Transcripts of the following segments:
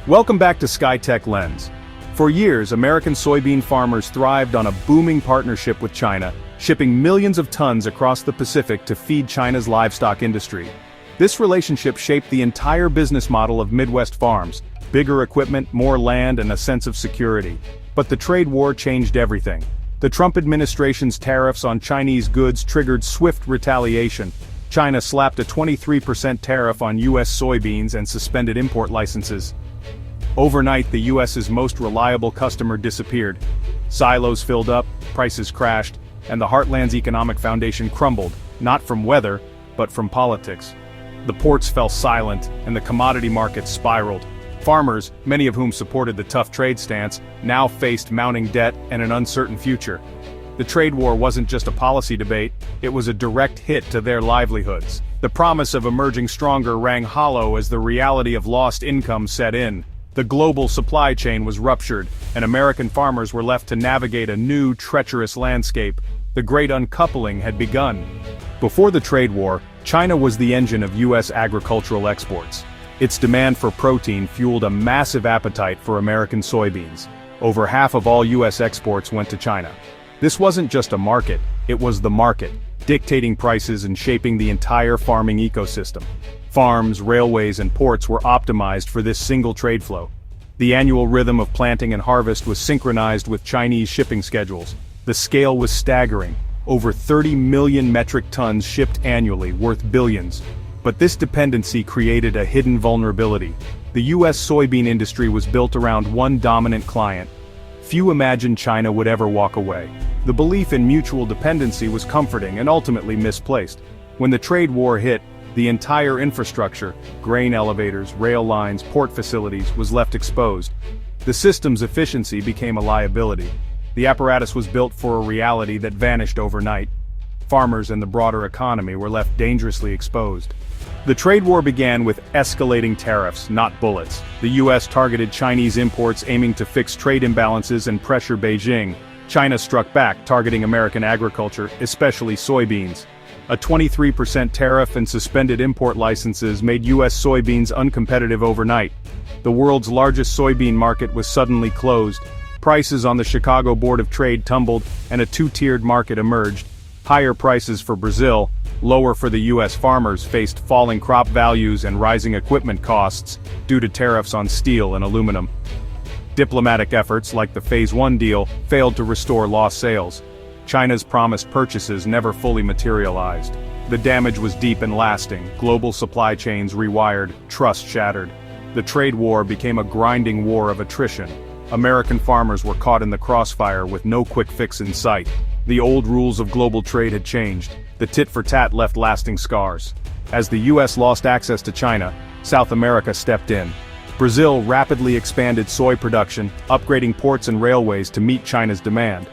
Welcome back to Skytech-Lens. For years, American soybean farmers thrived on a booming partnership with China, shipping millions of tons across the Pacific to feed China's livestock industry. This relationship shaped the entire business model of Midwest farms: bigger equipment, more land, and a sense of security. But the trade war changed everything. The Trump administration's tariffs on Chinese goods triggered swift retaliation. China slapped a 23% tariff on U.S. soybeans and suspended import licenses. Overnight, the U.S.'s most reliable customer disappeared. Silos filled up, prices crashed, and the Heartland's economic foundation crumbled, not from weather, but from politics. The ports fell silent, and the commodity markets spiraled. Farmers, many of whom supported the tough trade stance, now faced mounting debt and an uncertain future. The trade war wasn't just a policy debate, it was a direct hit to their livelihoods. The promise of emerging stronger rang hollow as the reality of lost income set in. The global supply chain was ruptured, and American farmers were left to navigate a new, treacherous landscape. The great uncoupling had begun. Before the trade war, China was the engine of U.S. agricultural exports. Its demand for protein fueled a massive appetite for American soybeans. Over half of all U.S. exports went to China. This wasn't just a market, it was the market, dictating prices and shaping the entire farming ecosystem. Farms, railways, and ports were optimized for this single trade flow. The annual rhythm of planting and harvest was synchronized with Chinese shipping schedules. The scale was staggering: over 30 million metric tons shipped annually, worth billions. But this dependency created a hidden vulnerability. The U.S. soybean industry was built around one dominant client. Few imagined China would ever walk away. The belief in mutual dependency was comforting and ultimately misplaced. When the trade war hit, the entire infrastructure, grain elevators, rail lines, port facilities, was left exposed. The system's efficiency became a liability. The apparatus was built for a reality that vanished overnight. Farmers and the broader economy were left dangerously exposed. The trade war began with escalating tariffs, not bullets. The U.S. targeted Chinese imports, aiming to fix trade imbalances and pressure Beijing. China struck back, targeting American agriculture, especially soybeans. A 23% tariff and suspended import licenses made U.S. soybeans uncompetitive overnight. The world's largest soybean market was suddenly closed. Prices on the Chicago Board of Trade tumbled, and a two-tiered market emerged. Higher prices for Brazil, lower for the U.S. farmers, faced falling crop values and rising equipment costs due to tariffs on steel and aluminum. Diplomatic efforts, like the Phase 1 deal, failed to restore lost sales. China's promised purchases never fully materialized. The damage was deep and lasting. Global supply chains rewired, trust shattered. The trade war became a grinding war of attrition. American farmers were caught in the crossfire with no quick fix in sight. The old rules of global trade had changed. The tit-for-tat left lasting scars. As the U.S. lost access to China, South America stepped in. Brazil rapidly expanded soy production, upgrading ports and railways to meet China's demand.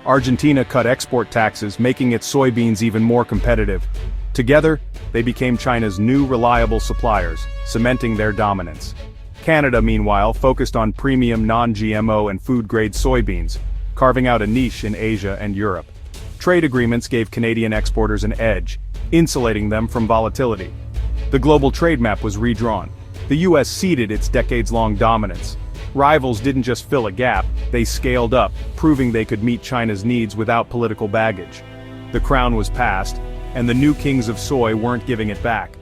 Argentina cut export taxes, making its soybeans even more competitive. Together, they became China's new reliable suppliers, cementing their dominance. Canada, meanwhile, focused on premium non-GMO and food-grade soybeans, carving out a niche in Asia and Europe. Trade agreements gave Canadian exporters an edge, insulating them from volatility. The global trade map was redrawn. The U.S. ceded its decades-long dominance. Rivals didn't just fill a gap, they scaled up, proving they could meet China's needs without political baggage. The crown was passed, and the new kings of soy weren't giving it back.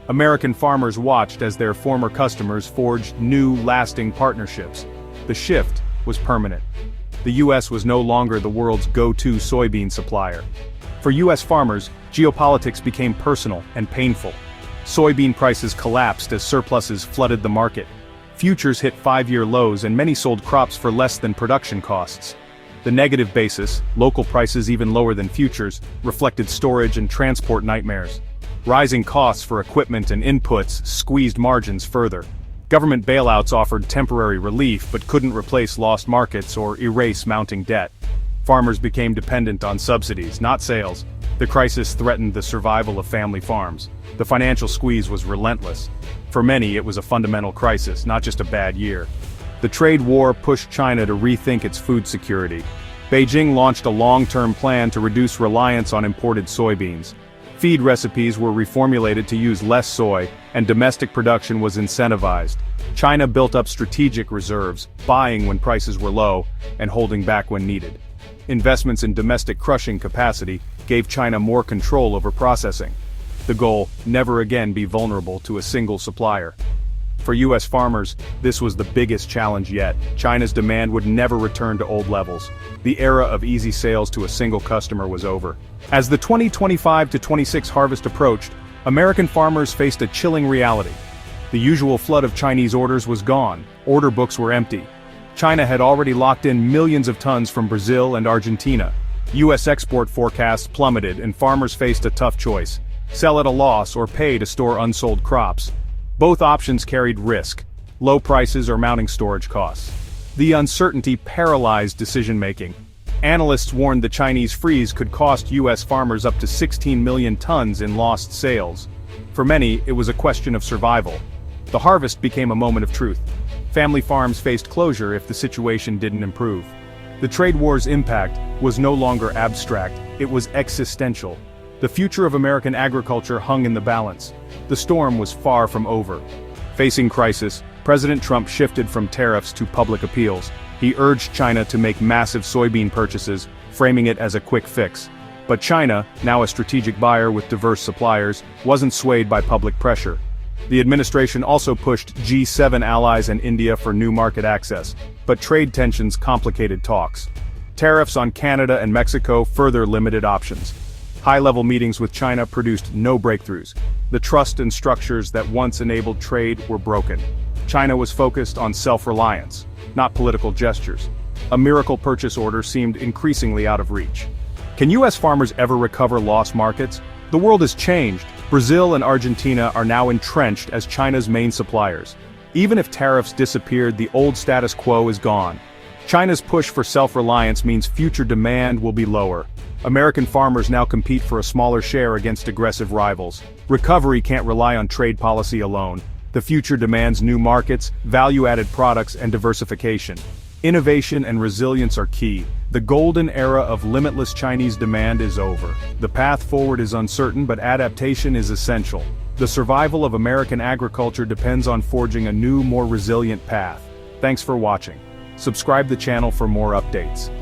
American farmers watched as their former customers forged new, lasting partnerships. The shift was permanent. The U.S. was no longer the world's go-to soybean supplier. For U.S. farmers, geopolitics became personal and painful. Soybean prices collapsed as surpluses flooded the market. Futures hit 5-year lows, and many sold crops for less than production costs. The negative basis, local prices even lower than futures, reflected storage and transport nightmares. Rising costs for equipment and inputs squeezed margins further. Government bailouts offered temporary relief but couldn't replace lost markets or erase mounting debt. Farmers became dependent on subsidies, not sales. The crisis threatened the survival of family farms. The financial squeeze was relentless. For many, it was a fundamental crisis, not just a bad year. The trade war pushed China to rethink its food security. Beijing launched a long-term plan to reduce reliance on imported soybeans. Feed recipes were reformulated to use less soy, and domestic production was incentivized. China built up strategic reserves, buying when prices were low, and holding back when needed. Investments in domestic crushing capacity gave China more control over processing. The goal: never again be vulnerable to a single supplier. For U.S. farmers, this was the biggest challenge yet. China's demand would never return to old levels. The era of easy sales to a single customer was over. As the 2025-26 harvest approached, American farmers faced a chilling reality. The usual flood of Chinese orders was gone. Order books were empty. China had already locked in millions of tons from Brazil and Argentina. U.S. export forecasts plummeted and farmers faced a tough choice: sell at a loss or pay to store unsold crops. Both options carried risk: low prices or mounting storage costs. The uncertainty paralyzed decision-making. Analysts warned the Chinese freeze could cost U.S. farmers up to 16 million tons in lost sales. For many, it was a question of survival. The harvest became a moment of truth. Family farms faced closure if the situation didn't improve. The trade war's impact was no longer abstract, it was existential. The future of American agriculture hung in the balance. The storm was far from over. Facing crisis, President Trump shifted from tariffs to public appeals. He urged China to make massive soybean purchases, framing it as a quick fix. But China, now a strategic buyer with diverse suppliers, wasn't swayed by public pressure. The administration also pushed G7 allies and India for new market access, but trade tensions complicated talks. Tariffs on Canada and Mexico further limited options. High-level meetings with China produced no breakthroughs. The trust and structures that once enabled trade were broken. China was focused on self-reliance, not political gestures. A miracle purchase order seemed increasingly out of reach. Can U.S. farmers ever recover lost markets? The world has changed. Brazil and Argentina are now entrenched as China's main suppliers. Even if tariffs disappeared, the old status quo is gone. China's push for self-reliance means future demand will be lower. American farmers now compete for a smaller share against aggressive rivals. Recovery can't rely on trade policy alone. The future demands new markets, value-added products, and diversification. Innovation and resilience are key. The golden era of limitless Chinese demand is over. The path forward is uncertain, but adaptation is essential. The survival of American agriculture depends on forging a new, more resilient path. Thanks for watching. Subscribe the channel for more updates.